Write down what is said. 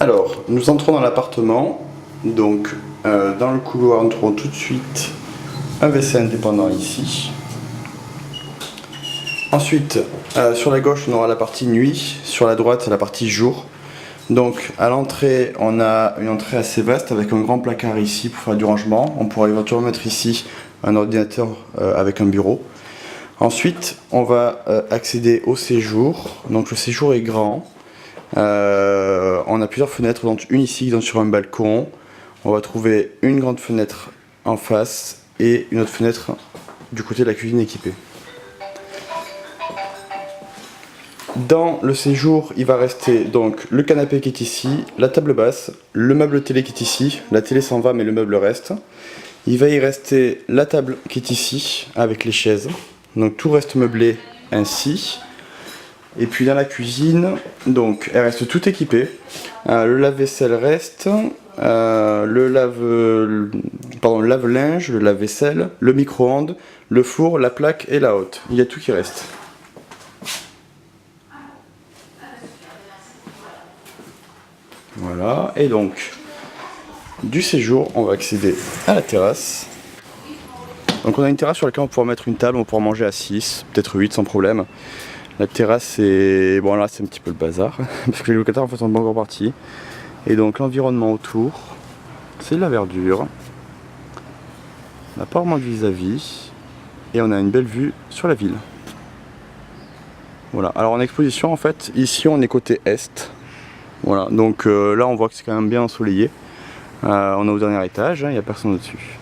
Alors, nous entrons dans l'appartement. Donc, dans le couloir, nous trouvons tout de suite un WC indépendant ici. Ensuite, sur la gauche, on aura la partie nuit. Sur la droite, la partie jour. Donc, à l'entrée, on a une entrée assez vaste avec un grand placard ici pour faire du rangement. On pourra éventuellement mettre ici un ordinateur avec un bureau. Ensuite, on va accéder au séjour. Donc, le séjour est grand. On a plusieurs fenêtres, donc une ici qui donne sur un balcon. On va trouver une grande fenêtre en face et une autre fenêtre du côté de la cuisine équipée. Dans le séjour, il va rester donc le canapé qui est ici, la table basse, le meuble télé qui est ici. La télé s'en va mais le meuble reste. Il va y rester la table qui est ici avec les chaises. Donc tout reste meublé ainsi. Et puis dans la cuisine, donc elle reste tout équipée. Le lave-vaisselle reste, le lave-linge, le lave-vaisselle, le micro-ondes, le four, la plaque et la hotte. Il y a tout qui reste. Voilà, et donc du séjour, on va accéder à la terrasse. Donc on a une terrasse sur laquelle on va pouvoir mettre une table, on va pouvoir manger à 6, peut-être 8 sans problème. La terrasse est... bon là c'est un petit peu le bazar, parce que les locataires en fait sont pas encore partis. Et donc l'environnement autour, c'est de la verdure. On n'a pas vraiment de vis-à-vis. Et on a une belle vue sur la ville. Voilà, alors en exposition en fait, ici on est côté est. Voilà, donc là on voit que c'est quand même bien ensoleillé. On est au dernier étage, il n'y a personne au-dessus.